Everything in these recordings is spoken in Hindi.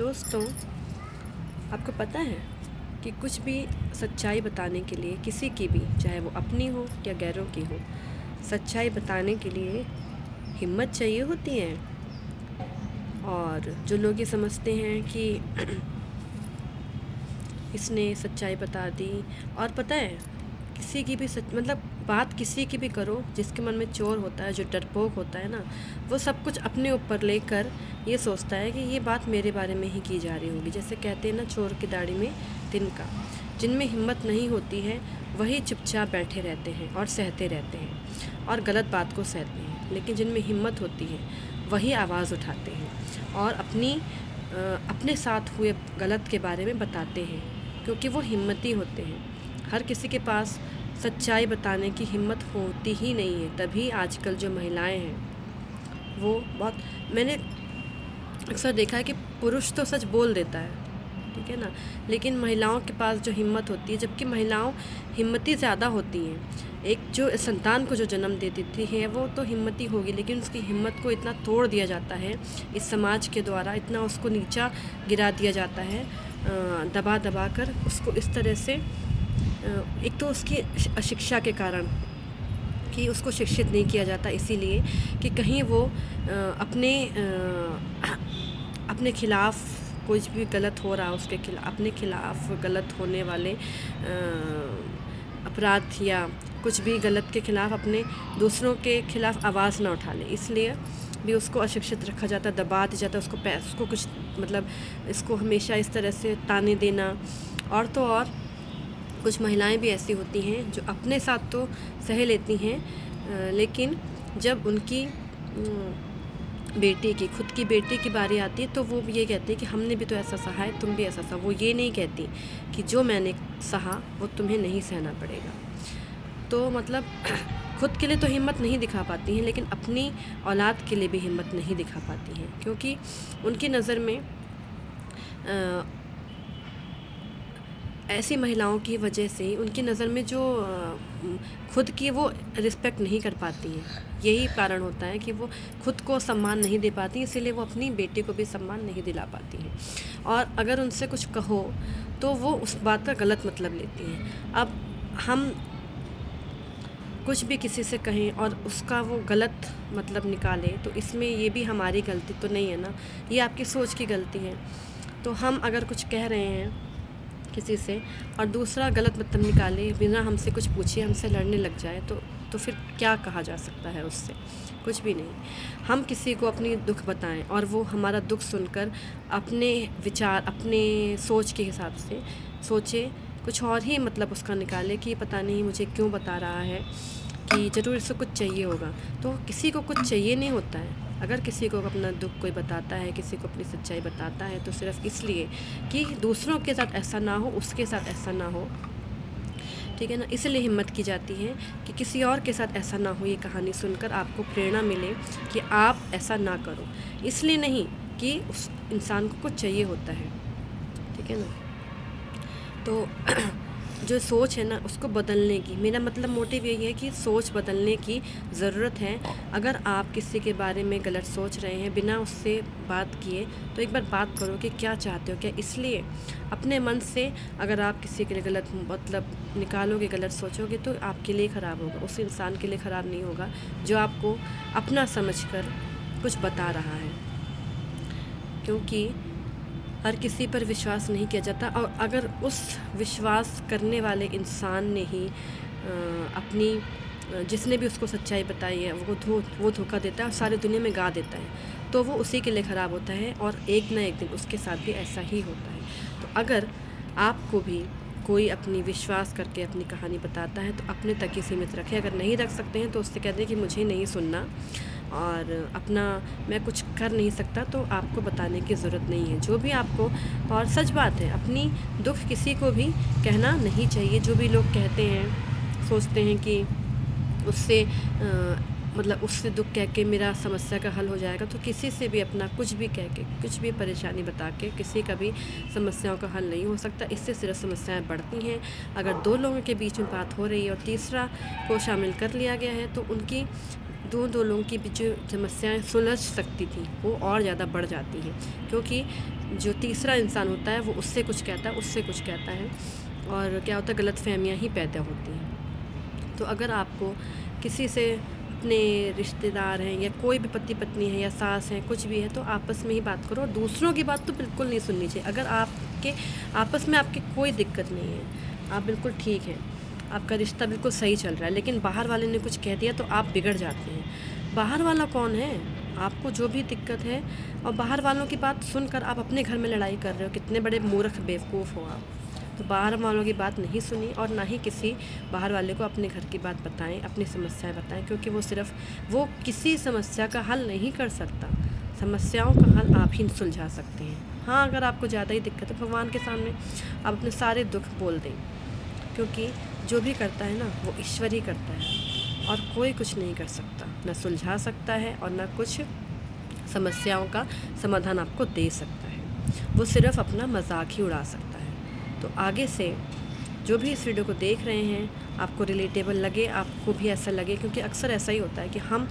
दोस्तों, आपको पता है कि कुछ भी सच्चाई बताने के लिए किसी की भी, चाहे वो अपनी हो या गैरों की हो, सच्चाई बताने के लिए हिम्मत चाहिए होती है। और जो लोग ये समझते हैं कि इसने सच्चाई बता दी, और पता है किसी की भी बात किसी की भी करो, जिसके मन में चोर होता है, जो डरपोक होता है ना, वो सब कुछ अपने ऊपर लेकर ये सोचता है कि ये बात मेरे बारे में ही की जा रही होगी। जैसे कहते हैं ना, चोर की दाढ़ी में तिनका। जिनमें हिम्मत नहीं होती है वही चुपचाप बैठे रहते हैं और सहते रहते हैं और गलत बात को सहते हैं, लेकिन जिनमें हिम्मत होती है वही आवाज़ उठाते हैं और अपने साथ हुए गलत के बारे में बताते हैं, क्योंकि वो हिम्मती होते हैं। हर किसी के पास सच्चाई बताने की हिम्मत होती ही नहीं है। तभी आजकल जो महिलाएं हैं वो मैंने अक्सर देखा है कि पुरुष तो सच बोल देता है, ठीक है ना, लेकिन महिलाओं के पास जो हिम्मत होती है, जबकि महिलाओं हिम्मती ज़्यादा होती हैं। एक जो संतान को जो जन्म दे देती है वो तो हिम्मती होगी, लेकिन उसकी हिम्मत को इतना तोड़ दिया जाता है इस समाज के द्वारा, इतना उसको नीचा गिरा दिया जाता है, दबा दबा कर उसको इस तरह से। एक तो उसकी अशिक्षा के कारण कि उसको शिक्षित नहीं किया जाता, इसीलिए कि कहीं वो अपने खिलाफ़ कुछ भी गलत हो रहा, उसके अपने खिलाफ़ गलत होने वाले अपराध या कुछ भी गलत के खिलाफ़ अपने दूसरों के खिलाफ़ आवाज़ ना उठा ले, इसलिए भी उसको अशिक्षित रखा जाता, दबा दिया जाता, उसको कुछ इसको हमेशा इस तरह से ताने देना। और तो और कुछ महिलाएं भी ऐसी होती हैं जो अपने साथ तो सह लेती हैं, लेकिन जब उनकी खुद की बेटी की बारी आती है तो वो ये कहती है कि हमने भी तो ऐसा सहा है, तुम भी ऐसा सहा। वो ये नहीं कहती कि जो मैंने सहा वो तुम्हें नहीं सहना पड़ेगा। तो खुद के लिए तो हिम्मत नहीं दिखा पाती हैं, लेकिन अपनी औलाद के लिए भी हिम्मत नहीं दिखा पाती हैं, क्योंकि उनकी नज़र में ऐसी महिलाओं की वजह से उनकी नज़र में जो खुद की वो रिस्पेक्ट नहीं कर पाती हैं। यही कारण होता है कि वो खुद को सम्मान नहीं दे पाती, इसीलिए वो अपनी बेटी को भी सम्मान नहीं दिला पाती हैं। और अगर उनसे कुछ कहो तो वो उस बात का गलत मतलब लेती हैं। अब हम कुछ भी किसी से कहें और उसका वो गलत मतलब निकाले, तो इसमें ये भी हमारी गलती तो नहीं है ना, ये आपकी सोच की गलती है। तो हम अगर कुछ कह रहे हैं किसी से और दूसरा गलत मतलब निकाले, बिना हमसे कुछ पूछे हमसे लड़ने लग जाए, तो फिर क्या कहा जा सकता है उससे? कुछ भी नहीं। हम किसी को अपनी दुख बताएं और वो हमारा दुख सुनकर अपने विचार, अपने सोच के हिसाब से सोचे, कुछ और ही मतलब उसका निकाले कि पता नहीं मुझे क्यों बता रहा है, कि ज़रूर इसको कुछ चाहिए होगा। तो किसी को कुछ चाहिए नहीं होता है। अगर किसी को अपना दुख कोई बताता है, किसी को अपनी सच्चाई बताता है, तो सिर्फ़ इसलिए कि दूसरों के साथ ऐसा ना हो, उसके साथ ऐसा ना हो, ठीक है ना। इसलिए हिम्मत की जाती है कि किसी और के साथ ऐसा ना हो, ये कहानी सुनकर आपको प्रेरणा मिले कि आप ऐसा ना करो। इसलिए नहीं कि उस इंसान को कुछ चाहिए होता है, ठीक है ना। तो जो सोच है ना उसको बदलने की, मेरा मोटिव यही है कि सोच बदलने की ज़रूरत है। अगर आप किसी के बारे में गलत सोच रहे हैं बिना उससे बात किए, तो एक बार बात करो कि क्या चाहते हो, क्या इसलिए अपने मन से अगर आप किसी के लिए गलत निकालोगे, गलत सोचोगे, तो आपके लिए ख़राब होगा, उस इंसान के लिए ख़राब नहीं होगा जो आपको अपना समझकर कुछ बता रहा है। क्योंकि हर किसी पर विश्वास नहीं किया जाता, और अगर उस विश्वास करने वाले इंसान ने ही जिसने भी उसको सच्चाई बताई है वो धोखा देता है और सारी दुनिया में गा देता है, तो वो उसी के लिए ख़राब होता है, और एक ना एक दिन उसके साथ भी ऐसा ही होता है। तो अगर आपको भी कोई अपनी विश्वास करके अपनी कहानी बताता है तो अपने तक ही सीमित रखें। अगर नहीं रख सकते हैं तो उससे कह दें कि मुझे नहीं सुनना और मैं कुछ कर नहीं सकता, तो आपको बताने की ज़रूरत नहीं है जो भी आपको। और सच बात है, अपनी दुख किसी को भी कहना नहीं चाहिए। जो भी लोग कहते हैं, सोचते हैं कि उससे दुख कह के मेरा समस्या का हल हो जाएगा, तो किसी से भी अपना कुछ भी कह के, कुछ भी परेशानी बता के किसी का भी समस्याओं का हल नहीं हो सकता। इससे सिर्फ समस्याएं बढ़ती हैं। अगर दो लोगों के बीच में बात हो रही है और तीसरा को शामिल कर लिया गया है, तो उनकी दो लोगों की बीच जो समस्याएं सुलझ सकती थी वो और ज़्यादा बढ़ जाती हैं, क्योंकि जो तीसरा इंसान होता है वो उससे कुछ कहता है, उससे कुछ कहता है, और क्या होता है, गलतफहमियां ही पैदा होती हैं। तो अगर आपको किसी से, अपने रिश्तेदार हैं या कोई भी पति पत्नी है या सास हैं, कुछ भी है, तो आपस में ही बात करो, और दूसरों की बात तो बिल्कुल नहीं सुननी चाहिए। अगर आपके आपस में आपकी कोई दिक्कत नहीं है, आप बिल्कुल ठीक हैं, आपका रिश्ता बिल्कुल सही चल रहा है, लेकिन बाहर वाले ने कुछ कह दिया तो आप बिगड़ जाते हैं। बाहर वाला कौन है? आपको जो भी दिक्कत है, और बाहर वालों की बात सुनकर आप अपने घर में लड़ाई कर रहे हो, कितने बड़े मूर्ख बेवकूफ़ हो आप। तो बाहर वालों की बात नहीं सुनी, और ना ही किसी बाहर वाले को अपने घर की बात बताएं, अपनी समस्याएं बताएं, क्योंकि वो किसी समस्या का हल नहीं कर सकता। समस्याओं का हल आप ही सुलझा सकते हैं। हाँ, अगर आपको ज़्यादा ही दिक्कत है, भगवान के सामने आप अपने सारे दुख बोल दें, क्योंकि जो भी करता है ना वो ईश्वर ही करता है, और कोई कुछ नहीं कर सकता, ना सुलझा सकता है और ना कुछ समस्याओं का समाधान आपको दे सकता है। वो सिर्फ अपना मजाक ही उड़ा सकता है। तो आगे से जो भी इस वीडियो को देख रहे हैं, आपको रिलेटेबल लगे, आपको भी ऐसा लगे, क्योंकि अक्सर ऐसा ही होता है कि हम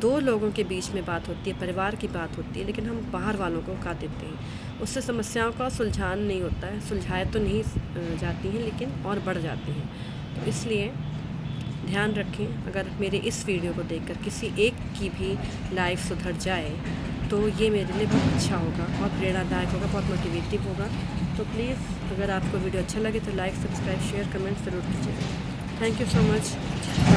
दो लोगों के बीच में बात होती है, परिवार की बात होती है, लेकिन हम बाहर वालों को का देते हैं, उससे समस्याओं का सुलझान नहीं होता है। सुलझाए तो नहीं जाती हैं, लेकिन और बढ़ जाती हैं। तो इसलिए ध्यान रखें, अगर मेरे इस वीडियो को देखकर किसी एक की भी लाइफ सुधर जाए तो ये मेरे लिए बहुत अच्छा होगा, बहुत प्रेरणादायक होगा, बहुत मोटिवेटिव होगा। तो प्लीज़, अगर आपको वीडियो अच्छा लगे तो लाइक, सब्सक्राइब, शेयर, कमेंट ज़रूर कीजिएगा। Thank you so much.